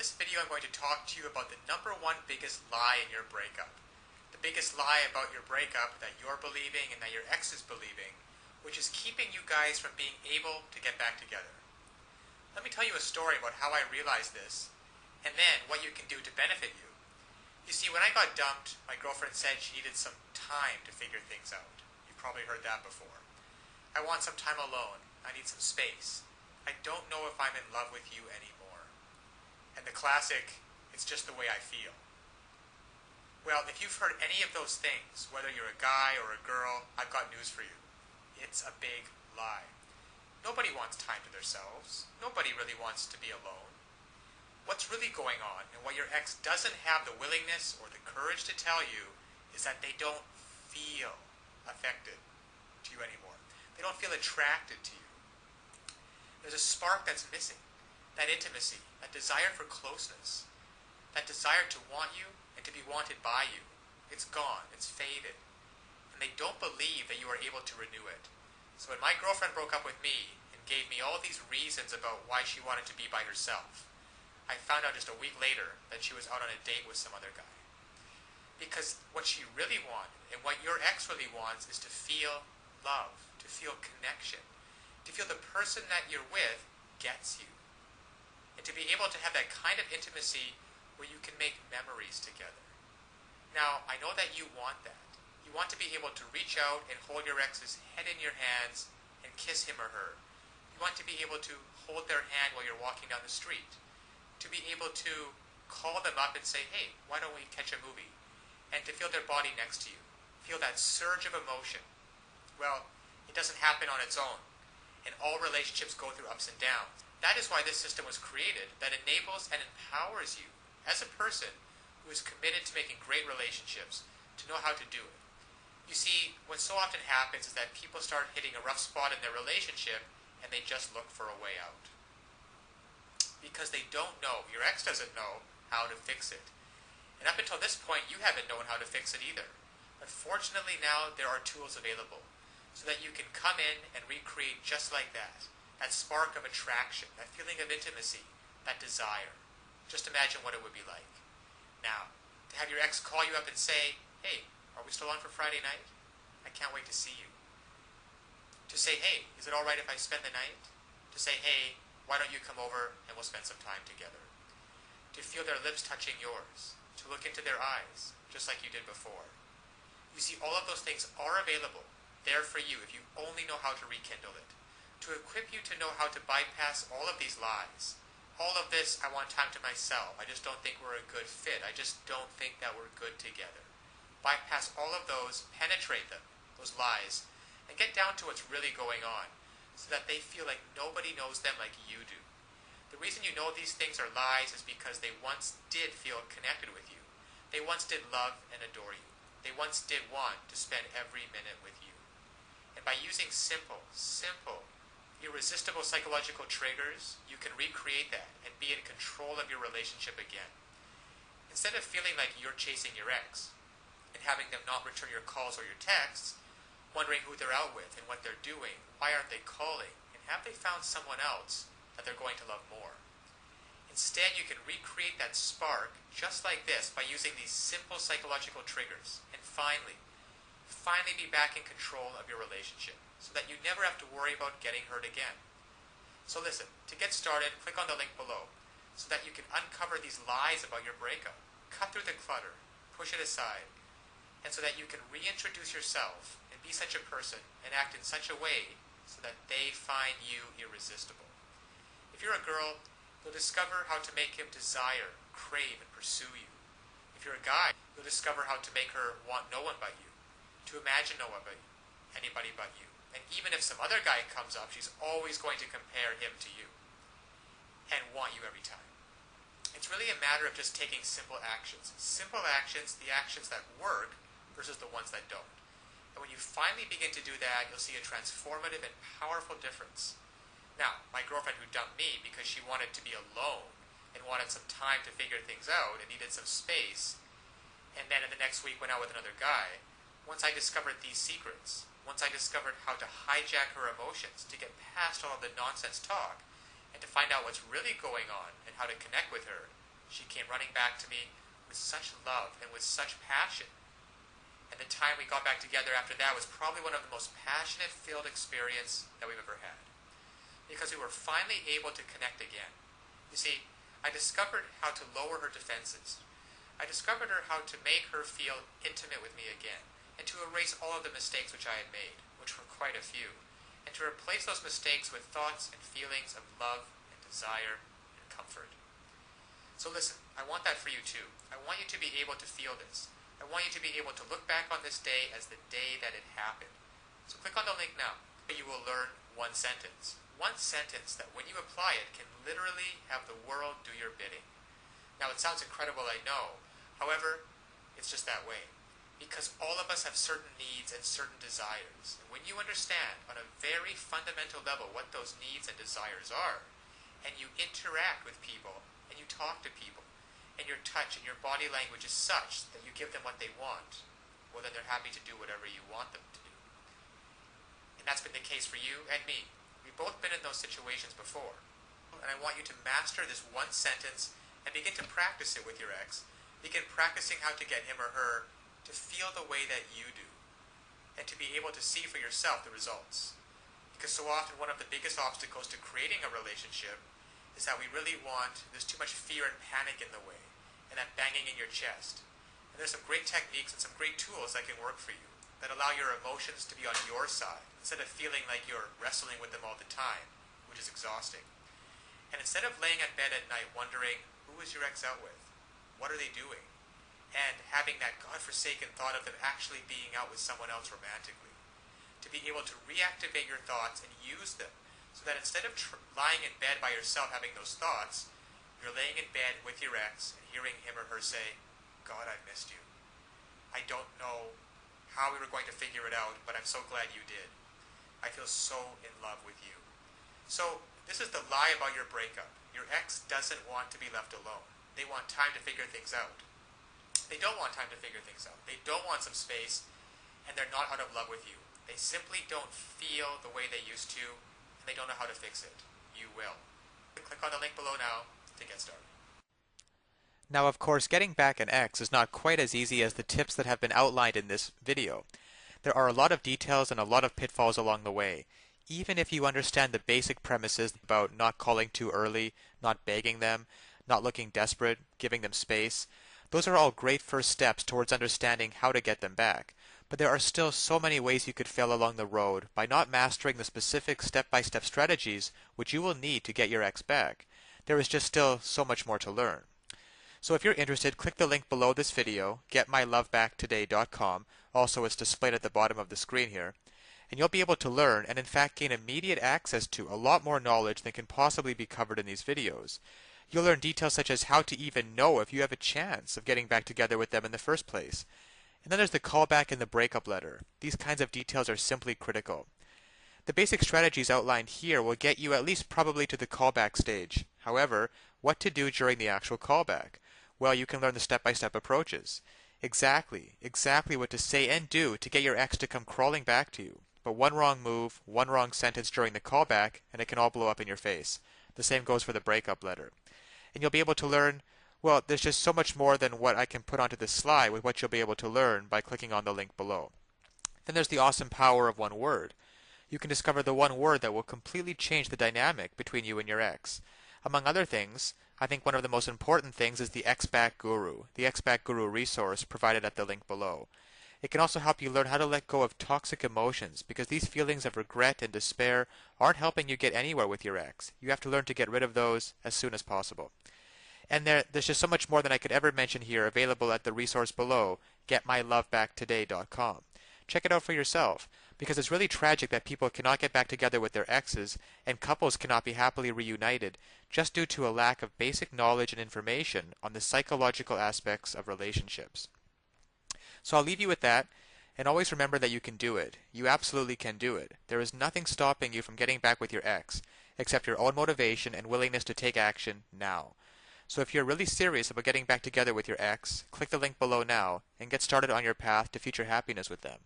this video I'm going to talk to you about the number one biggest lie in your breakup. The biggest lie about your breakup that you're believing and that your ex is believing, which is keeping you guys from being able to get back together. Let me tell you a story about how I realized this, and then what you can do to benefit you. You see, when I got dumped, my girlfriend said she needed some time to figure things out. You've probably heard that before. I want some time alone. I need some space. I don't know if I'm in love with you anymore. And the classic, it's just the way I feel. Well, if you've heard any of those things, whether you're a guy or a girl, I've got news for you. It's a big lie. Nobody wants time to themselves. Nobody really wants to be alone. What's really going on, and what your ex doesn't have the willingness or the courage to tell you, is that they don't feel affected to you anymore. They don't feel attracted to you. There's a spark that's missing. That intimacy, that desire for closeness, that desire to want you and to be wanted by you. It's gone. It's faded. And they don't believe that you are able to renew it. So when my girlfriend broke up with me and gave me all these reasons about why she wanted to be by herself, I found out just a week later that she was out on a date with some other guy. Because what she really wanted, and what your ex really wants, is to feel love, to feel connection, to feel the person that you're with gets you. And to be able to have that kind of intimacy where you can make memories together. Now, I know that you want that. You want to be able to reach out and hold your ex's head in your hands and kiss him or her. You want to be able to hold their hand while you're walking down the street. To be able to call them up and say, hey, why don't we catch a movie? And to feel their body next to you. Feel that surge of emotion. Well, it doesn't happen on its own. And all relationships go through ups and downs. That is why this system was created, that enables and empowers you as a person who is committed to making great relationships to know how to do it. You see, what so often happens is that people start hitting a rough spot in their relationship and they just look for a way out. Because they don't know, your ex doesn't know how to fix it. And up until this point, you haven't known how to fix it either. But fortunately now, there are tools available so that you can come in and recreate just like that. That spark of attraction, that feeling of intimacy, that desire. Just imagine what it would be like. Now, to have your ex call you up and say, hey, are we still on for Friday night? I can't wait to see you. To say, hey, is it alright if I spend the night? To say, hey, why don't you come over and we'll spend some time together? To feel their lips touching yours. To look into their eyes, just like you did before. You see, all of those things are available, there for you if you only know how to rekindle it. To equip you to know how to bypass all of these lies. All of this, I want time to myself. I just don't think we're a good fit. I just don't think that we're good together. Bypass all of those, penetrate them, those lies, and get down to what's really going on so that they feel like nobody knows them like you do. The reason you know these things are lies is because they once did feel connected with you. They once did love and adore you. They once did want to spend every minute with you. And by using simple, irresistible psychological triggers, you can recreate that and be in control of your relationship again. Instead of feeling like you're chasing your ex and having them not return your calls or your texts, wondering who they're out with and what they're doing, why aren't they calling, and have they found someone else that they're going to love more. Instead, you can recreate that spark just like this by using these simple psychological triggers and finally be back in control of your relationship so that you never have to worry about getting hurt again. So listen, to get started, click on the link below so that you can uncover these lies about your breakup, cut through the clutter, push it aside, and so that you can reintroduce yourself and be such a person and act in such a way so that they find you irresistible. If you're a girl, you'll discover how to make him desire, crave, and pursue you. If you're a guy, you'll discover how to make her want no one but you, to imagine no one but you, anybody but you. And even if some other guy comes up, she's always going to compare him to you and want you every time. It's really a matter of just taking simple actions. Simple actions, the actions that work versus the ones that don't. And when you finally begin to do that, you'll see a transformative and powerful difference. Now, my girlfriend who dumped me because she wanted to be alone and wanted some time to figure things out and needed some space, and then in the next week went out with another guy, once I discovered these secrets, once I discovered how to hijack her emotions to get past all of the nonsense talk and to find out what's really going on and how to connect with her, She came running back to me with such love and with such passion. And the time we got back together after that was probably one of the most passionate filled experience that we've ever had. Because we were finally able to connect again. You see, I discovered how to lower her defenses. I discovered how to make her feel intimate with me again, and to erase all of the mistakes which I had made, which were quite a few, and to replace those mistakes with thoughts and feelings of love and desire and comfort. So listen, I want that for you too. I want you to be able to feel this. I want you to be able to look back on this day as the day that it happened. So click on the link now. You will learn one sentence. One sentence that when you apply it can literally have the world do your bidding. Now it sounds incredible, I know. However, it's just that way. Because all of us have certain needs and certain desires. And when you understand on a very fundamental level what those needs and desires are, and you interact with people, and you talk to people, and your touch and your body language is such that you give them what they want, well then they're happy to do whatever you want them to do. And that's been the case for you and me. We've both been in those situations before. And I want you to master this one sentence and begin to practice it with your ex. Begin practicing how to get him or her to feel the way that you do, and to be able to see for yourself the results. Because so often one of the biggest obstacles to creating a relationship is that we really want, there's too much fear and panic in the way, and that banging in your chest. And there's some great techniques and some great tools that can work for you, that allow your emotions to be on your side, instead of feeling like you're wrestling with them all the time, which is exhausting. And instead of laying in bed at night wondering, who is your ex out with? What are they doing? And having that godforsaken thought of them actually being out with someone else romantically. To be able to reactivate your thoughts and use them, so that instead of lying in bed by yourself having those thoughts, you're laying in bed with your ex and hearing him or her say, God, I missed you. I don't know how we were going to figure it out, but I'm so glad you did. I feel so in love with you. So, this is the lie about your breakup. Your ex doesn't want to be left alone. They want time to figure things out. They don't want time to figure things out. They don't want some space, and they're not out of love with you. They simply don't feel the way they used to, and they don't know how to fix it. You will. Click on the link below now to get started. Now, of course, getting back an ex is not quite as easy as the tips that have been outlined in this video. There are a lot of details and a lot of pitfalls along the way. Even if you understand the basic premises about not calling too early, not begging them, not looking desperate, giving them space, those are all great first steps towards understanding how to get them back. But there are still so many ways you could fail along the road by not mastering the specific step-by-step strategies which you will need to get your ex back. There is just still so much more to learn. So if you're interested, click the link below this video, getmylovebacktoday.com. Also, it's displayed at the bottom of the screen here. And you'll be able to learn and in fact gain immediate access to a lot more knowledge than can possibly be covered in these videos. You'll learn details such as how to even know if you have a chance of getting back together with them in the first place. And then there's the callback and the breakup letter. These kinds of details are simply critical. The basic strategies outlined here will get you at least probably to the callback stage. However, what to do during the actual callback? Well, you can learn the step-by-step approaches. Exactly what to say and do to get your ex to come crawling back to you. But one wrong move, one wrong sentence during the callback, and it can all blow up in your face. The same goes for the breakup letter. And you'll be able to learn, well, there's just so much more than what I can put onto this slide with what you'll be able to learn by clicking on the link below. Then there's the awesome power of one word. You can discover the one word that will completely change the dynamic between you and your ex. Among other things, I think one of the most important things is the Ex-Back Guru, the Ex-Back Guru resource provided at the link below. It can also help you learn how to let go of toxic emotions, because these feelings of regret and despair aren't helping you get anywhere with your ex. You have to learn to get rid of those as soon as possible. And there's just so much more than I could ever mention here available at the resource below, getmylovebacktoday.com. Check it out for yourself, because it's really tragic that people cannot get back together with their exes and couples cannot be happily reunited just due to a lack of basic knowledge and information on the psychological aspects of relationships. So I'll leave you with that, and always remember that you can do it. You absolutely can do it. There is nothing stopping you from getting back with your ex, except your own motivation and willingness to take action now. So if you're really serious about getting back together with your ex, click the link below now and get started on your path to future happiness with them.